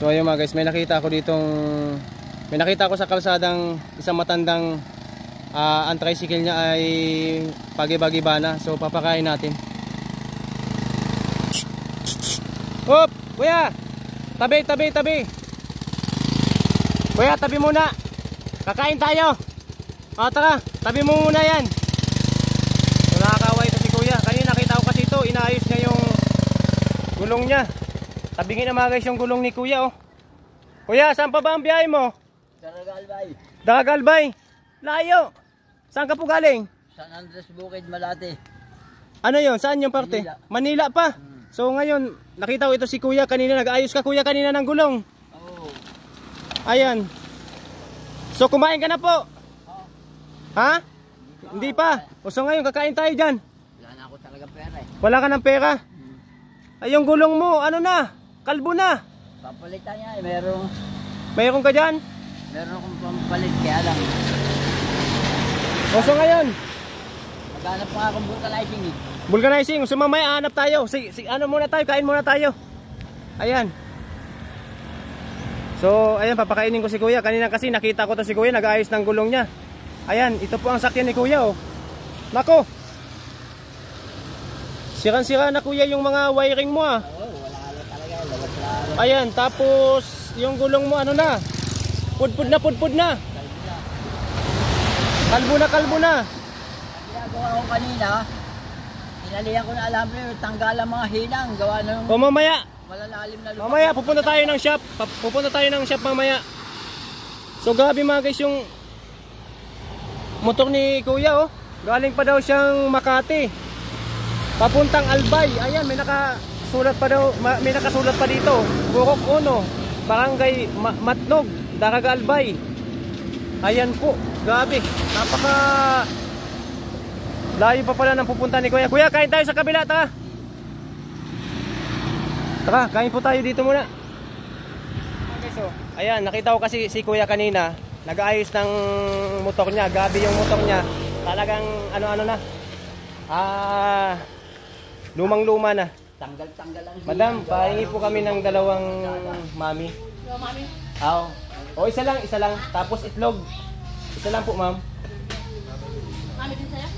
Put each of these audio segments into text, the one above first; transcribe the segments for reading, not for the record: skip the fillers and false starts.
So ayun mga guys, may nakita ako sa kalsadang isang matandang ang tricycle niya ay pagiba-giba na. So papakain natin. Hop! Kuya! Tabi! Kuya, tabi muna. Kakain tayo. O tara, tabi mo muna yan. So nakakaway ito si kuya. Kanina nakita ko kasi ito, inaayos niya yung gulong niya. Tabingin na mga guys yung gulong ni kuya oh. Kuya, saan pa ba ang biyahe mo? Daragalbay. Daragalbay? Layo. Saan ka po galing? San Andres Bukid, Malate. Ano yun? Saan yung parte? Manila pa. So ngayon, nakita ko ito si kuya kanina. Nag-ayos ka kuya kanina ng gulong. Oo. Ayan. So kumain ka na po? Ha? Hindi pa. O so ngayon, kakain tayo dyan. Wala na ako talaga pera eh. Wala ka ng pera? Ay yung gulong mo, ano na? Kalbo na. Papalitan niya eh. Mayroon ka dyan? Meron akong pampalit kaya lang. O so ngayon, Maghanap pa akong vulcanizing eh. vulcanizing. So mamaya hanap tayo. Ano muna tayo, kain muna tayo. Ayan. So ayan, papakainin ko si kuya. Kanina kasi nakita ko to si kuya, nag-aayos ng gulong niya. Ayan, ito po ang sakyan ni kuya oh. Nako. Sirang-sira na kuya yung mga wiring mo ah. Oo, wala na talaga. Lawat na. Ayan, tapos yung gulong mo ano na? Pudpud na. Kalbo na. Ang ginagawa ko kanina, inalihan ko na alam mo yung tanggal ang mga hinang. Gawa ng O mamaya, malalalim na lupa. mamaya pupunta tayo ng shop. Pupunta tayo ng shop mamaya. So grabe mga guys yung motor ni kuya oh. Galing pa daw siyang Makati. Papuntang Albay. Ayan, may nakasulat pa dito. Burok Uno, Barangay Matnog, Daraga Albay. Ayan po, grabe. Napaka layo pa pala ng pupunta ni kuya. Kuya, kain tayo sa kabila, tara. Tara, kain po tayo dito muna. Okay, so, ayan, nakita ko kasi si kuya kanina, nag-aayos ng motor niya. Gabi yung motor niya. Talagang ano-ano na. Lumang-luma na. Tanggal ang hinang. Madam, pahingi po kami ng dalawang mami. Mami? Oo. O isa lang. Tapos itlog. Isa lang po, ma'am. Mami din sa'yo?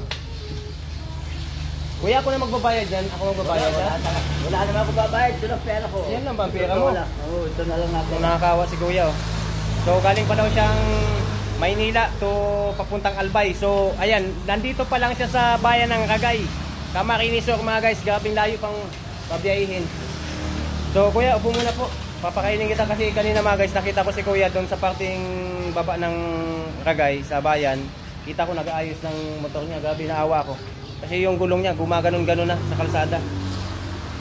Kuya, ako na magbabayad dyan. Ako magbabayad dyan. Wala naman ako babayad. Ito lang pera ko. Yan lang ba ang pera mo? Oo, ito na lang natin. Kung nakakawa si kuya oh. So galing pa daw siyang Maynila to papuntang Albay. So ayan, nandito pa lang siya sa bayan ng Ragay, Camarines Sur mga guys. Gabing layo pang pabiyahin. So kuya, upo muna po. Papakainin kita kasi kanina mga guys, nakita ko si kuya doon sa parting baba ng Ragay sa bayan. Kita ko nag-aayos ng motor niya. Gabi, naawa ko. Kasi yung gulong niya gumaganon-ganon na sa kalsada.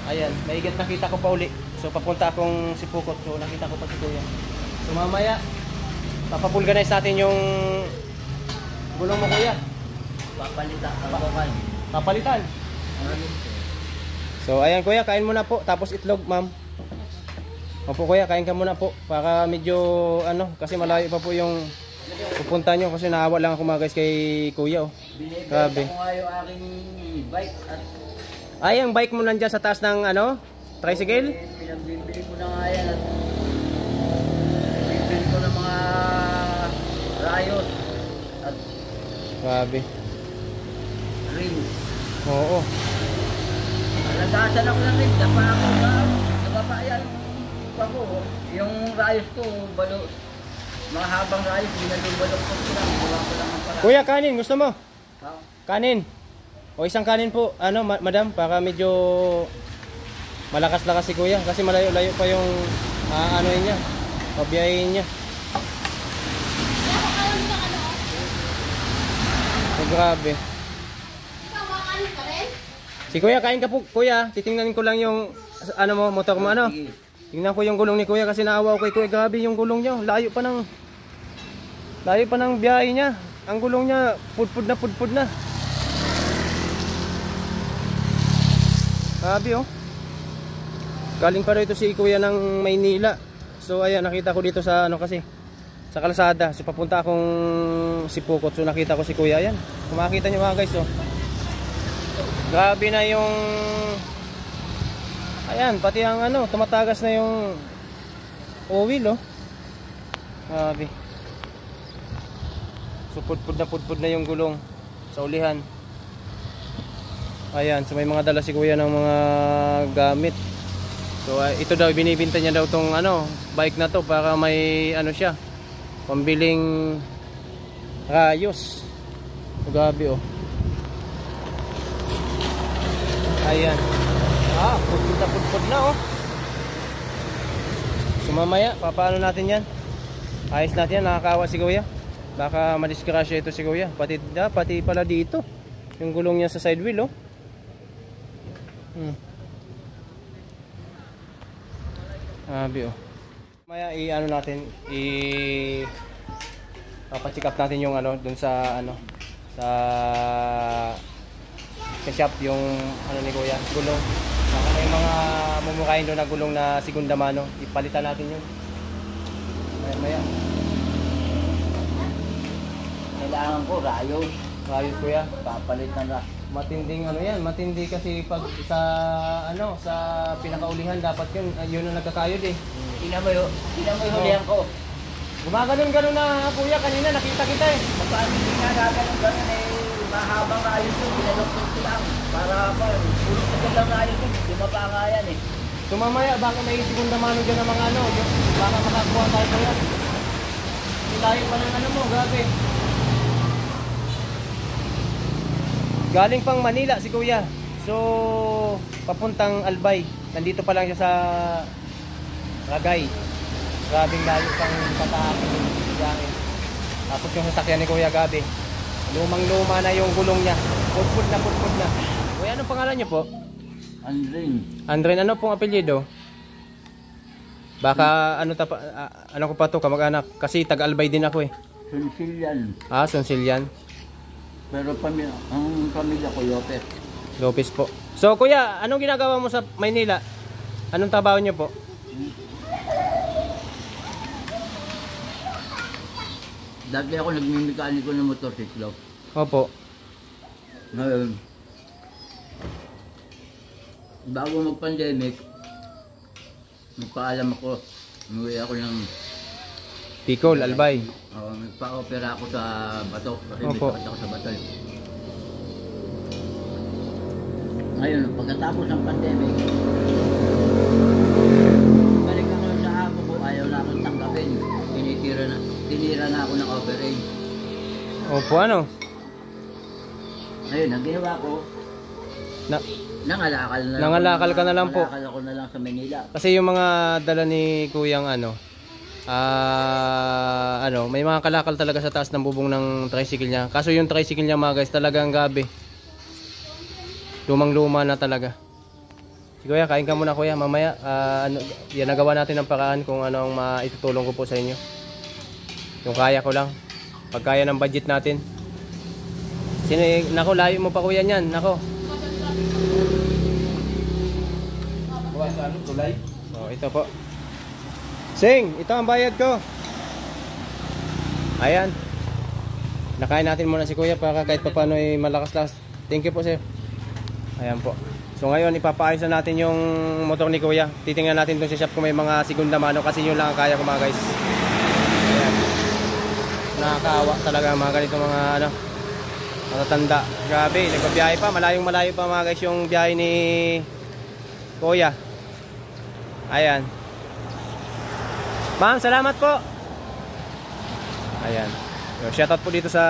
Ayan, maigit nakita ko pa uli. So papunta akong Sipukot. So nakita ko pa si kuya. So mamaya papapulganize natin yung gulong mo kuya. Papalitan. So ayan kuya, kain muna po. Tapos itlog ma'am. Opo kuya, kain ka muna po. Para medyo ano, kasi malayo pa po yung pupunta nyo. Kasi naawa lang ako mga guys kay kuya oh. Grabe. Binibenta ko nga yung aking bike at Ay, ang bike mo nandyan sa taas ng ano? Tricycle? pinabibili ko na nga yan at bibili ko ng mga rayos at Grabe. rings. Oo. Nagasan ako ng rings. Dapa ako na nababayan yung rayos ko. Mga habang rayos, binalubalok ko lang. Gawa ko lang ang parang. Kuya, kanin. Gusto mo? Ha? Kanin. O isang kanin po. Ano, madam? Para medyo malakas-lakas si kuya. Kasi malayo-layo pa yung ano niya. Pabiyahin niya. So, grabe. Si kuya, kain ka po. Kuya, titingnan ko lang yung ano mo, motor mo. Ano? Tingnan ko yung gulong ni kuya kasi naawa ko kay kuya. Grabe yung gulong niya. Layo pa ng biyahe niya. Ang gulong niya, pudpud na. Grabe oh. Galing pa rin ito si kuya ng Maynila. So ayan, nakita ko dito sa ano kasi sa kalsada. So papunta akong Sipukot. So nakita ko si kuya. Ayan, kung makikita nyo mga guys oh. Grabe na yung ayan, pati ang ano, tumatagas na yung Oil, oh. Grabe. So pudpud na yung gulong sa ulihan. Ayan, so may mga dala si kuya ng mga gamit. So ito daw, binibinta niya daw tong ano, bike na to para may ano siya, pambiling rayos. So, grabe, oh. Ayan. Pudpud na, oh. So mamaya, papaano natin yan? Ayos natin yan, nakakawa si kuya. Baka madiskrasya ito si kuya. Pati pala dito yung gulong niya sa side wheel, oh. Abi, oh. Maya i-ano natin, papacheck up natin yung ano dun sa ano sa shop yung ano ni kuya, gulong. Baka may mga mumurahin doon na gulong na segunda mano. Ipalitan natin yun. Maya. Kailangan ko rayos. Rayos kuya. Papalit na. Matinding ano yan, matindi kasi pag sa ano sa pinakaulihan dapat yun ang nagkakayod eh. Tingnan mo yung hulihan ko. Gumaganon na kuya, kanina nakita kita eh. Paano hindi nga gaganon eh, mahabang rayos yun, binaloktot ko lang. Para pa, puro tagal lang rayos yun, lumaba nga yan eh. Tumamaya, baka may segunda mano dyan ng mga ano, baka makakuha tayo pa yan. Ilayo pa ng ano mo, grabe. Galing pang Manila si kuya. So, papuntang Albay. Nandito pa lang siya sa Ragay. Grabing layo pang patahapin. Tapos yung sasakyan ni kuya, gabi. Lumang-luma na yung gulong niya. Pudpud na. Kuya, anong pangalan niyo po? Andren, ano pong apelyido? Baka ano ko pa to, kamag-anak. Kasi taga-Albay din ako eh. Sunsilian. Sunsilian. Pero ang pamilya ko, Lopez. Lopez po. So kuya, anong ginagawa mo sa Maynila? Anong trabaho niyo po? Dati ako nagmimikaniko ng motorsiklo. Opo. Ngayon, bago mag-pandemic, nagpaalam ako. Umuwi ako ng Bicol, Albay. Nagpa-opera ako sa bato. Kasi may Opo. sakit ako sa bato. Ngayon, pagkatapos ng pandemic, balik ako sa amo ko, ayaw na akong tanggapin. Tinira na ako ng overage. Opo, ano? Ngayon, ang ginawa ko, nangalakal ka na lang po. Nangalakal ako na lang sa Manila. Kasi yung mga dala ni kuyang may mga kalakal talaga sa taas ng bubong ng tricycle niya. Kaso yung tricycle niya mga guys, talagang gabi. Lumang-luma na talaga. Si kuya, kain ka muna kuya. Mamaya, yan nagawa natin ng paraan kung ano ang maitutulong ko po sa inyo. Yung kaya ko lang. Pag kaya ng budget natin. Nako, layo mo pa kuya niyan. Nako. Tulay. Oh, ito po. Sing, ito ang bayad ko. Ayan. Nakain natin muna si kuya para kahit paano ay malakas-las. Thank you po sir. Ayan po. So ngayon ipapaayos na natin yung motor ni kuya. Titingnan natin dun sa shop kung may mga segunda mano kasi yun lang ang kaya ko mga guys. Ayan. Nakakaawa talaga mga ganito mga matatanda. Grabe, nagbabiyahe pa. Malayo pa mga guys yung biyahe ni kuya. Ayan. Ma'am, salamat po. Ayan. So, shoutout po dito sa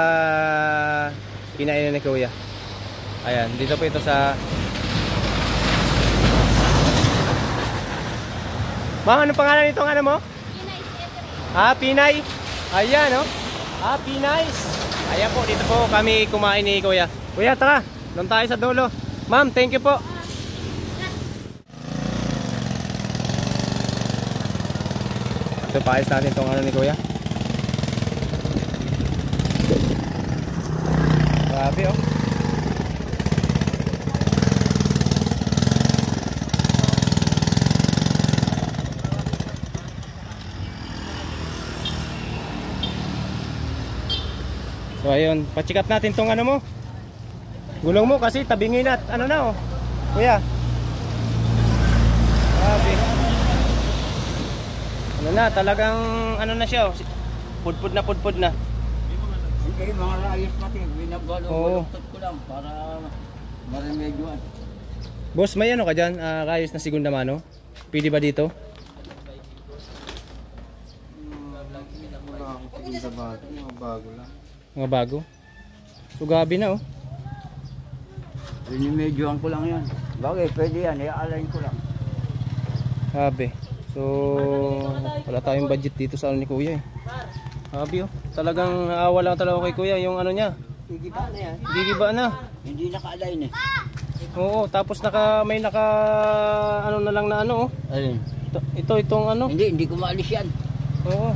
kinainan ni kuya. Ayan, dito po ito sa Ma'am, anong pangalan nitong ano mo? Pinay. Pinay. Ayan, oh. Pinay. Ayan po, dito po kami kumain ni kuya. Kuya, tara. Doon tayo sa dulo. Ma'am, thank you po. Ito, paayos natin itong ano ni kuya. Grabe, oh. So ayun, pa-check up natin tong ano mo. Gulong mo kasi tabingin at ano na oh. Kuya. Grabe. Ano na, talagang ano na siya, oh. Pudpud na. Hindi, mga rayos pati. Oo. Binabalo-baluktot ko lang para maremedyoan. Boss, may ano ka dyan? Rayos na segunda mano? Pwede ba dito? Mga bago lang. Mga bago? So gabi na oh. Remedyoan ko lang yan. Bagay, pwede yan. I-align ko lang. Gabi. So wala tayong budget dito sa ano ni Kuya eh. Gabi oh. Talagang naawa lang talaga kay Kuya yung ano niya. Gigiba na yan. Gigiba na. Hindi naka-align eh. Oo, tapos may naka ano na lang na ano oh. Alin? Itong ano. Hindi ko maalis yan. Oo.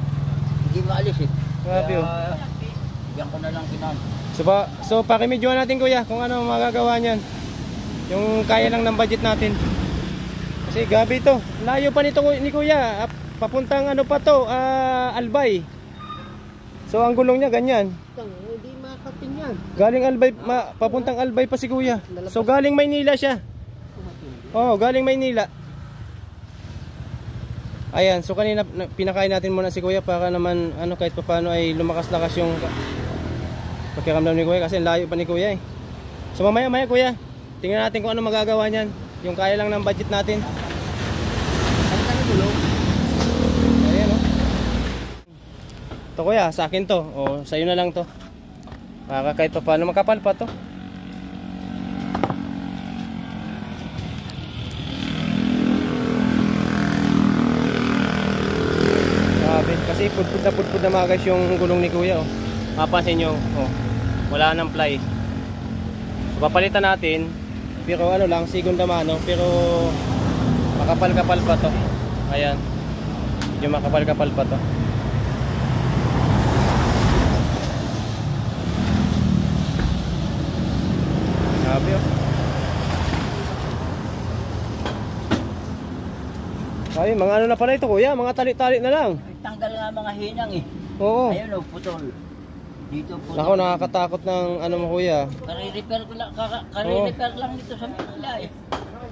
Hindi maalis eh. Grabe oh. Yan ko na lang kinan. So pakimedyohan natin Kuya kung ano magagawa niyan. Yung kaya lang ng budget natin. Kasi gabi to. Layo pa nito ni Kuya. Papuntang ano pa to, Albay. So ang gulong niya ganyan. Hindi makapin yan. Galing Albay, papuntang Albay pa si Kuya. So galing Maynila siya. Oh, galing Maynila. Ayan, so kanina pinakain natin muna si Kuya para naman ano kahit paano ay lumakas-lakas yung pakiramdam ni Kuya kasi layo pa ni Kuya eh. So mamaya Kuya, tingnan natin kung ano magagawa niyan. Yung kaya lang ng budget natin. Ayan oh. Ito Kuya, sa akin to. O sa'yo na lang to. Para kahit paano makapal pa to. Kasi pudpud na mga guys yung gulong ni Kuya oh. Mapansin nyo oh, wala nang ply. So papalitan natin. Pero ano lang, segunda mano. Pero makapal-kapal pa to. Ayan. Yung makapal-kapal pa to. Sabi oh. Ay, mga ano na pala ito Kuya, mga tali-tali na lang. Tanggal nga mga hinang eh. Oo. Ayun o, putol. Dito putol. Ako nakakatakot ng ano mo Kuya. Kare-repair ko lang, kare-repair lang dito sa Manila eh.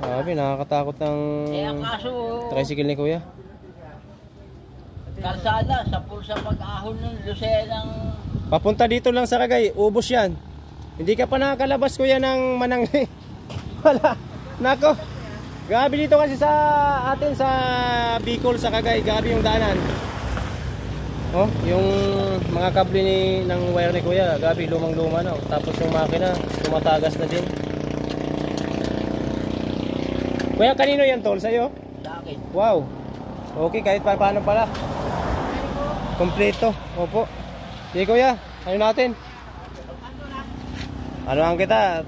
Sabi, nakakatakot ng Kaya kaso, tricycle ni Kuya. kalsada, sa pulsa pag-ahon ng Lucenang... Papunta dito lang sa Kagay, ubos yan. Hindi ka pa nakakalabas Kuya ng Manangli. Wala. Nako. Gabi dito kasi sa atin sa Bicol sa Kagay, gabi yung daanan. Oh, yung mga kable ng wire ni Kuya, gabi lumang-luma na. Tapos yung makina, tumatagas na din. Kuya, kanino yan tol? Sa'yo? Sa akin. Wow. Okay, kahit paano pala. Kompleto. Opo. Sige Kuya, ano natin? Ano ang kita?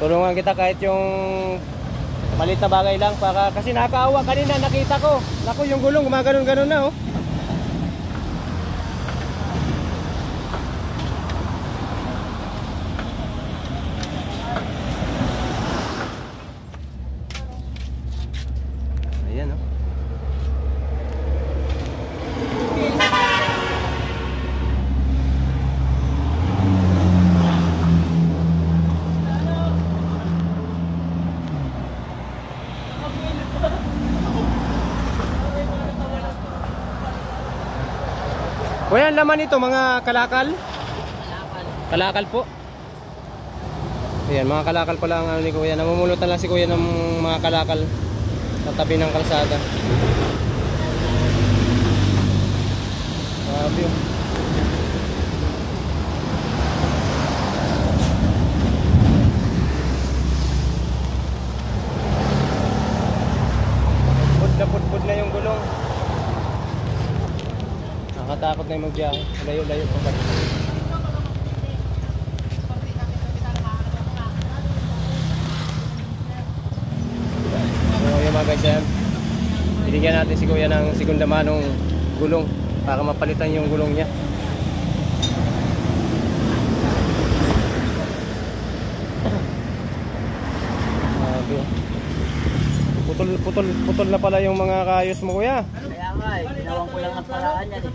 Tulungan kita kahit yung malit na bagay lang para kasi nakakaawa kanina nakita ko. Naku, yung gulong gumaganon-ganon na oh. Ayan oh. Kuya, ang laman nito mga kalakal? Kalakal po. Ayan, mga kalakal pala ang ano ni Kuya. Namumulutan lang si Kuya ng mga kalakal sa tabi ng kalsada. Sabi oh. Pudpud na yung gulong. Nakatakot na yung magbiyahe. Layo-layo pa ba? So yung mga guys yan, binigyan natin si Kuya ng segunda manong gulong para mapalitan yung gulong niya. Putol na pala yung mga kayos mo Kuya. Kaya nga eh, ginawan ko lang ang paraan yan eh.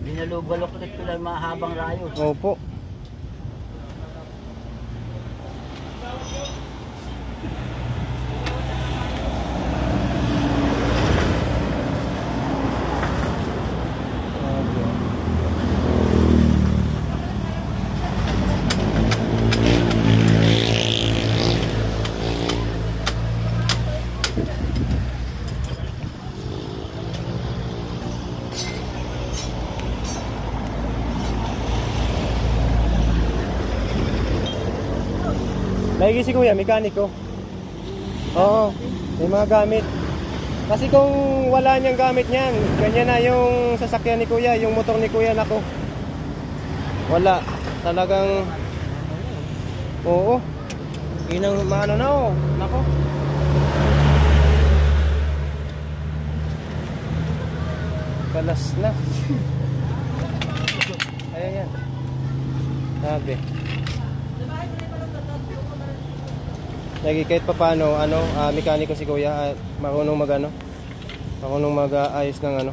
Binalubaloklit ko lang mga habang rayos. Opo. Maigi si kuya, mekaniko. Oo, may mga gamit. Kasi kung wala niyang gamit niyan, ganyan na yung sasakyan ni kuya, yung motor ni kuya, nako. Wala, talagang... Oo. Inang maano na oh, nako. Kalas na. Ayan yan. Sabi. Lagi kahit pa paano, mekaniko si kuya, marunong mag-ano, marunong mag-ayos ng ano.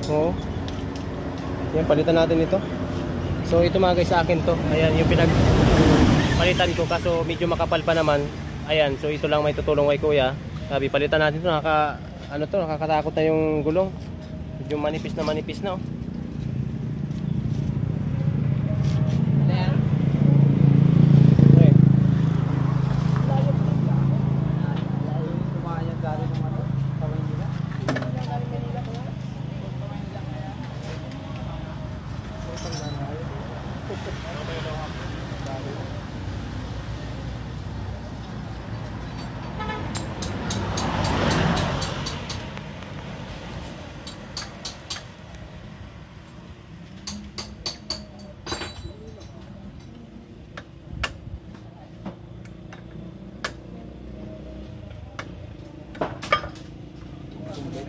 Oo. Yan, palitan natin ito. So ito mga guys, sa akin to. Ayan, yung pinagpalitan ko, kaso medyo makapal pa naman. Ayan, so ito lang may tutulong kay kuya. Sabi, palitan natin to, nakakatakot na yung gulong. Medyo manipis na oh.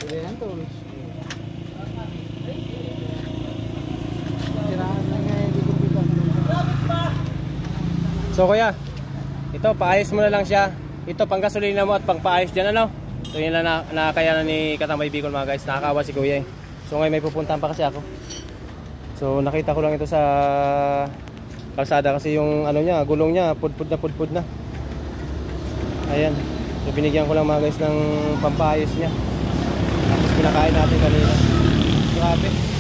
Yan to. Sirahan na nga yung likod-likod. So kuya, ito paayos mo na lang siya. Ito pang gasolina mo at pang paayos dyan ano. So yun lang nakakayanan ni Katambay Bicol mga guys. Nakakawa si kuya eh. So ngayon may pupuntahan pa kasi ako. So nakita ko lang ito sa kalsada kasi yung ano niya, gulong niya, pudpud na. Ayan. So binigyan ko lang mga guys ng pampaayos niya. Tapos pinakain natin kanina. Grabe.